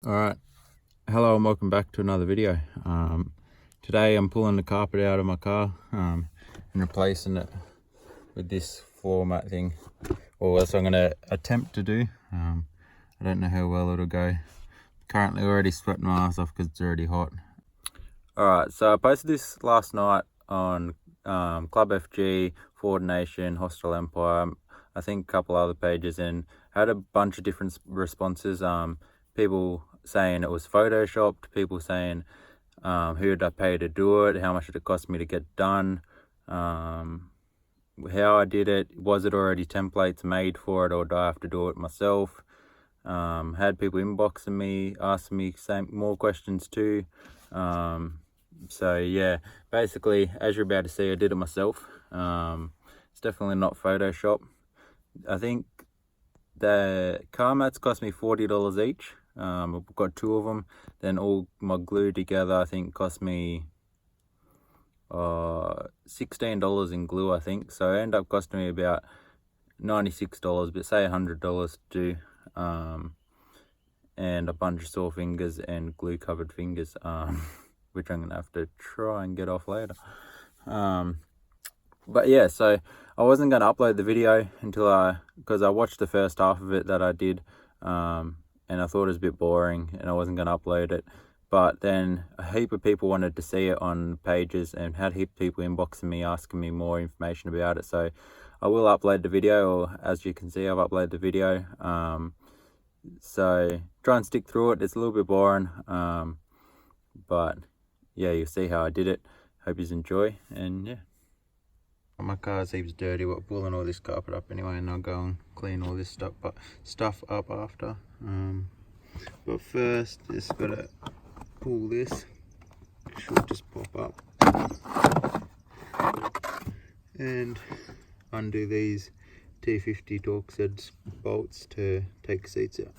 Alright, hello and welcome back to another video. Today I'm pulling the carpet out of my car and replacing it with this floor mat thing, or that's what I'm going to attempt to do. I don't know how well it'll go. Currently already sweating my ass off because it's already hot. Alright, so I posted this last night on Club FG, Ford Nation, Hostile Empire, I think a couple other pages, and had a bunch of different responses. People saying it was photoshopped, people saying who did I pay to do it, how much did it cost me to get done, how I did it, was it already templates made for it, or do I have to do it myself? Had people inboxing me, asking me more questions too. So yeah, basically, as you're about to see, I did it myself. It's definitely not Photoshop. I think the car mats cost me $40 each. I've got 2 of them. Then all my glue together, I think, cost me $16 in glue, I think. So it ended up costing me about $96, but say $100 to do. And a bunch of sore fingers and glue covered fingers, which I'm gonna have to try and get off later. But yeah, so I wasn't gonna upload the video until because I watched the first half of it that I did, and I thought it was a bit boring and I wasn't going to upload it. But then a heap of people wanted to see it on pages and had a heap of people inboxing me asking me more information about it. So I will upload the video, or as you can see, I've uploaded the video. So try and stick through it. It's a little bit boring, but yeah, you'll see how I did it. Hope you enjoy, and yeah. My car's heaps dirty, but pulling all this carpet up anyway, and I'll go and clean all this stuff up after. But first, just gotta pull this. It should just pop up, and undo these T50 Torx bolts to take seats out.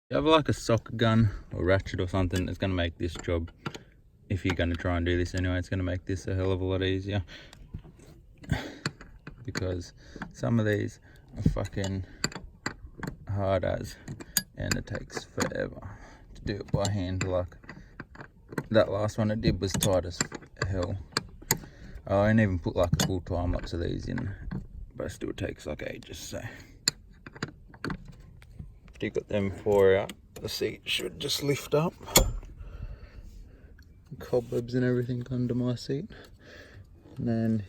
You have like a socket gun or ratchet or something that's going to make this job, if you're going to try and do this anyway, it's going to make this a hell of a lot easier. Because some of these are fucking hard as, and it takes forever to do it by hand. Like that last one I did was tight as hell. I didn't even put like a full time lapse of these in, but it still takes like ages. So after you got them 4 out, the seat should just lift up. Cobwebs and everything under my seat, and then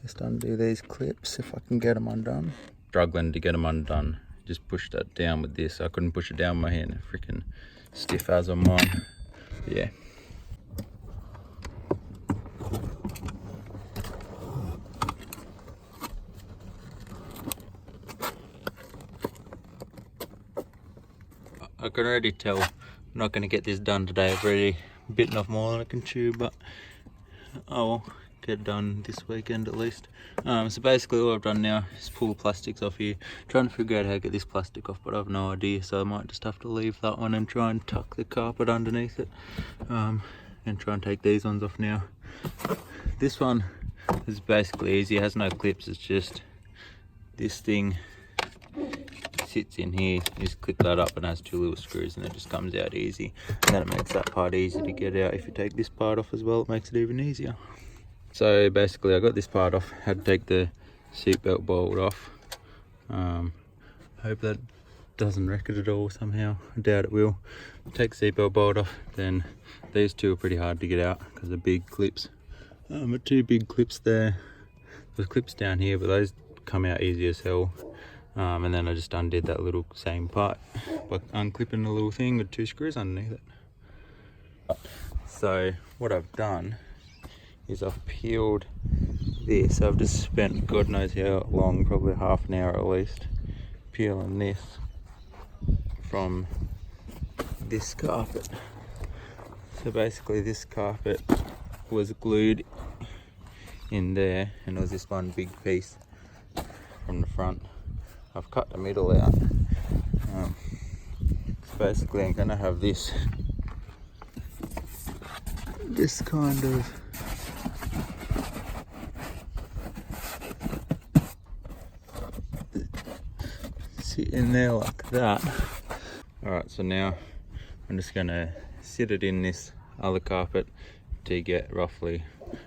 just undo these clips if I can get them undone. Struggling to get them undone, just push that down with this. I couldn't push it down with my hand, freaking stiff as on mine. Yeah. I can already tell I'm not going to get this done today. I've already bitten off more than I can chew, but I'll get it done this weekend at least. So basically all I've done now is pull the plastics off here, trying to figure out how to get this plastic off, but I have no idea, so I might just have to leave that one and try and tuck the carpet underneath it, and try and take these ones off now. This one is basically easy, it has no clips, it's just this thing sits in here. You just clip that up and it has 2 little screws, and it just comes out easy, and then it makes that part easy to get out. If you take this part off as well, it makes it even easier. So basically I got this part off, had to take the seatbelt bolt off. Hope that doesn't wreck it at all somehow. I doubt it will. Take the seatbelt bolt off, then these 2 are pretty hard to get out because they're big clips. But 2 big clips there. There's clips down here, but those come out easy as hell. And then I just undid that little same part by unclipping a little thing with 2 screws underneath it. So what I've done is I've peeled this. I've just spent God knows how long, probably half an hour at least, peeling this from this carpet. So basically this carpet was glued in there, and it was this one big piece from the front. I've cut the middle out. So basically I'm going to have this kind of sit in there like that. Alright, so now I'm just gonna sit it in this other carpet to get roughly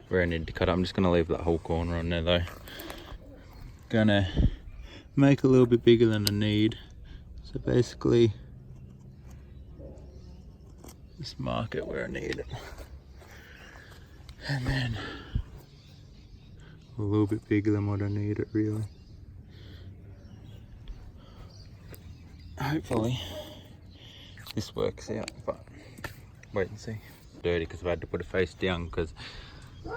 where I need to cut it. I'm just gonna leave that whole corner on there though. Gonna make a little bit bigger than I need. So basically, just mark it where I need it. And then a little bit bigger than what I need it really. Hopefully this works out, but wait and see. Dirty because I had to put it face down because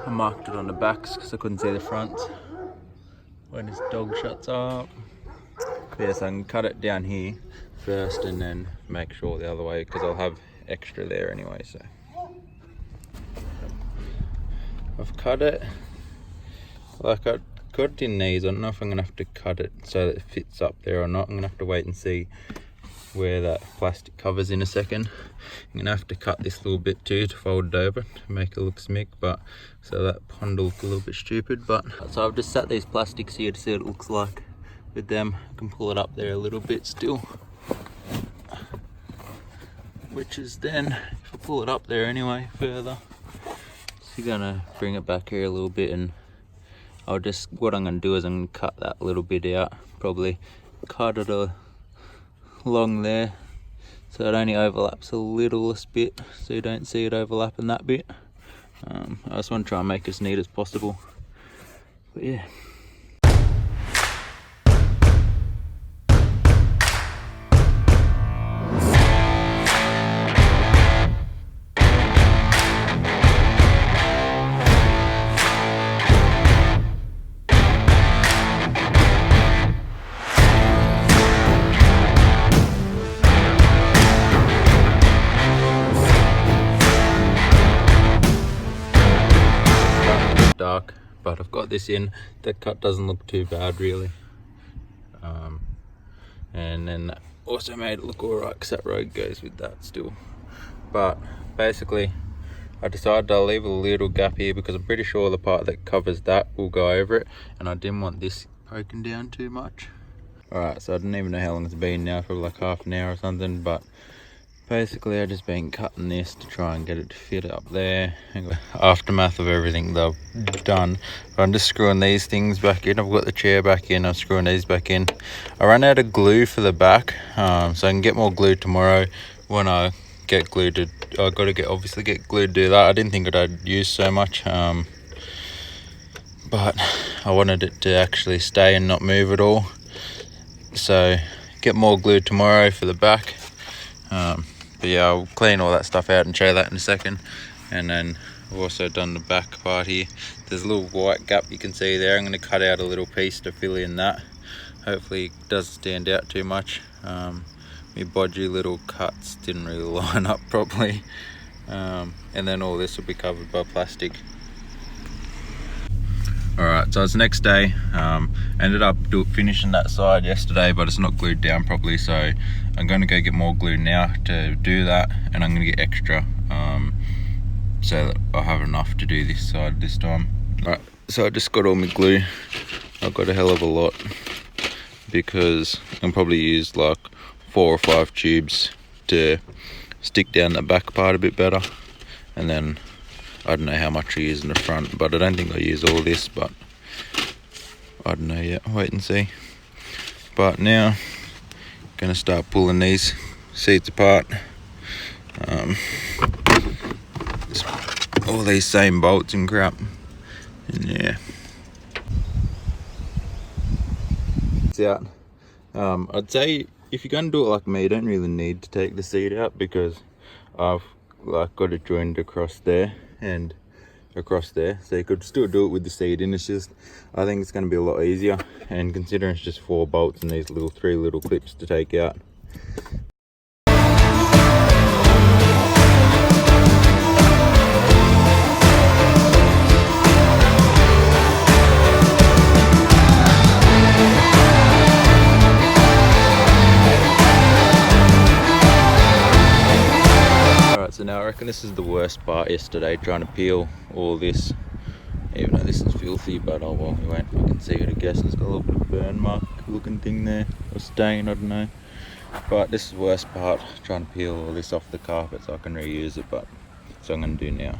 I marked it on the backs because I couldn't see the front when his dog shuts up. But yeah, so I can cut it down here first and then make sure the other way because I'll have extra there anyway. So I've cut it like I cut it in these. I don't know if I'm gonna have to cut it so that it fits up there or not. I'm gonna have to wait and see where that plastic covers in a second. I'm gonna have to cut this little bit too to fold it over to make it look smick, but so that pond will look a little bit stupid. But so I've just set these plastics here to see what it looks like with them. I can pull it up there a little bit still, which is then if I pull it up there anyway further, so you're gonna bring it back here a little bit, and I'll just, what I'm gonna do is I'm gonna cut that little bit out, probably cut it along there so it only overlaps a littlest bit so you don't see it overlapping that bit. I just want to try and make it as neat as possible, but yeah. Dark, but I've got this in. That cut doesn't look too bad really, and then that also made it look alright because that road goes with that still. But basically I decided I'll leave a little gap here because I'm pretty sure the part that covers that will go over it, and I didn't want this poking down too much. Alright, so I don't even know how long it's been now, probably like half an hour or something, but basically I've just been cutting this to try and get it to fit up there. Aftermath of everything that I've done. But I'm just screwing these things back in. I've got the chair back in, I'm screwing these back in. I ran out of glue for the back, so I can get more glue tomorrow when I get glue to, I've got to obviously get glue to do that. I didn't think I'd use so much, but I wanted it to actually stay and not move at all. So get more glue tomorrow for the back. But yeah, I'll clean all that stuff out and show that in a second. And then I've also done the back part here. There's a little white gap you can see there. I'm going to cut out a little piece to fill in that. Hopefully it doesn't stand out too much. My bodgy little cuts didn't really line up properly. And then all this will be covered by plastic. Alright, so it's the next day. Ended up finishing that side yesterday, but it's not glued down properly, so I'm going to go get more glue now to do that, and I'm going to get extra so that I have enough to do this side this time. Alright, so I just got all my glue. I've got a hell of a lot because I can probably use like 4 or 5 tubes to stick down the back part a bit better, and then I don't know how much I use in the front, but I don't think I use all this, but I don't know yet, wait and see. But now, gonna start pulling these seats apart. All these same bolts and crap, and yeah. It's out. I'd say if you're gonna do it like me, you don't really need to take the seat out because I've like got it joined across there and across there, so you could still do it with the seat in. It's just, I think it's going to be a lot easier, and considering it's just 4 bolts and these 3 little clips to take out. So now I reckon this is the worst part yesterday, trying to peel all this, even though this is filthy, but oh well, we can see it, I guess. It's got a little bit of burn mark looking thing there. or stain, I don't know. But this is the worst part, trying to peel all this off the carpet so I can reuse it, but that's what I'm going to do now.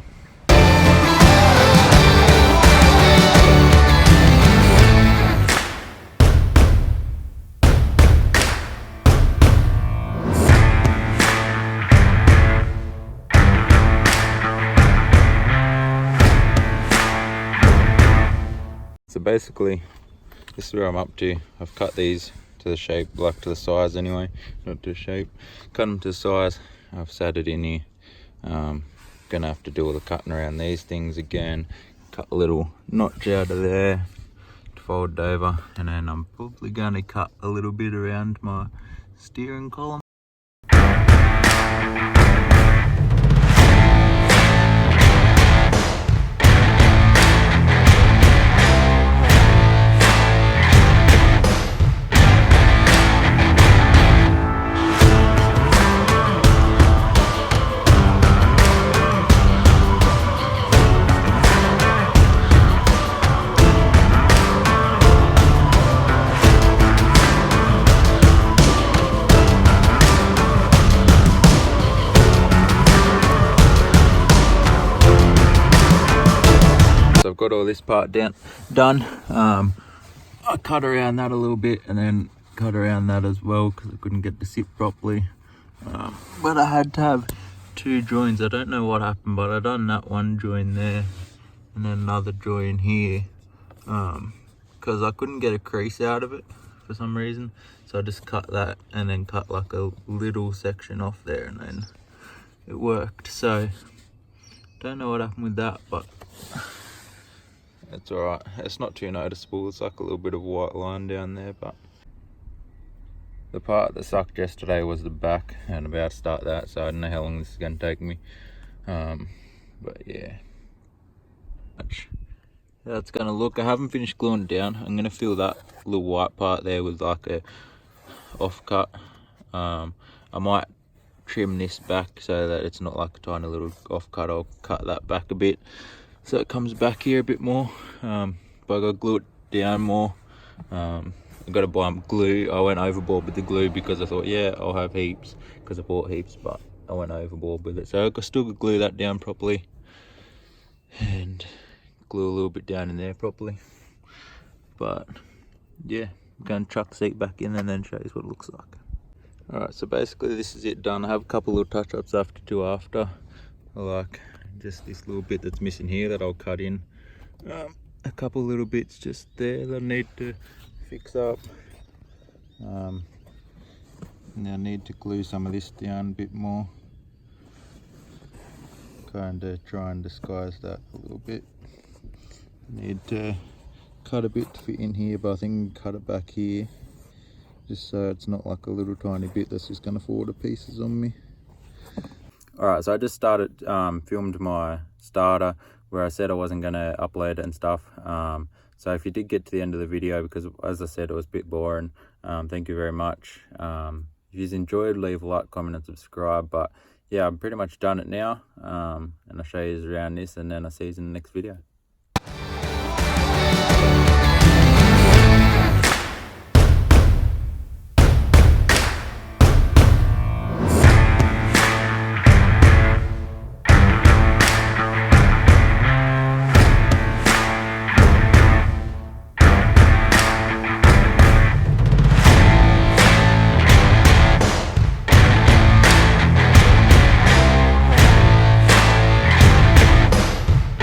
So basically, this is where I'm up to. I've cut these to the shape, like to the size anyway, not to the shape. Cut them to the size. I've sat it in here. Gonna have to do all the cutting around these things again. Cut a little notch out of there to fold over, and then I'm probably gonna cut a little bit around my steering column. So I've got all this part done. I cut around that a little bit and then cut around that as well because I couldn't get to sit properly. But I had to have two joins. I don't know what happened, but I done that one join there and then another join here because I couldn't get a crease out of it for some reason. So I just cut that and then cut like a little section off there, and then it worked. So don't know what happened with that, but it's all right. It's not too noticeable. It's like a little bit of a white line down there, but the part that sucked yesterday was the back, and I'm about to start that, so I don't know how long this is going to take me. But yeah, that's going to look. I haven't finished gluing it down. I'm going to fill that little white part there with like a offcut. I might trim this back so that it's not like a tiny little offcut. I'll cut that back a bit so it comes back here a bit more, but I gotta glue it down more. I gotta buy glue. I went overboard with the glue because I thought, yeah, I'll have heaps because I bought heaps, but I went overboard with it. So I still could glue that down properly and glue a little bit down in there properly. But yeah, I'm gonna chuck the seat back in and then show you what it looks like. Alright, so basically this is it done. I have a couple little touch-ups I have to do after, like just this little bit that's missing here that I'll cut in. A couple little bits just there that I need to fix up. And I need to glue some of this down a bit more. Kind of try and disguise that a little bit. Need to cut a bit to fit in here, but I think cut it back here, just so it's not like a little tiny bit that's just going to fall to pieces on me. Alright, so I just started, filmed my starter where I said I wasn't going to upload it and stuff. So if you did get to the end of the video, because as I said, it was a bit boring, thank you very much. If you've enjoyed, leave a like, comment and subscribe. But yeah, I'm pretty much done it now. And I'll show you around this, and then I'll see you in the next video.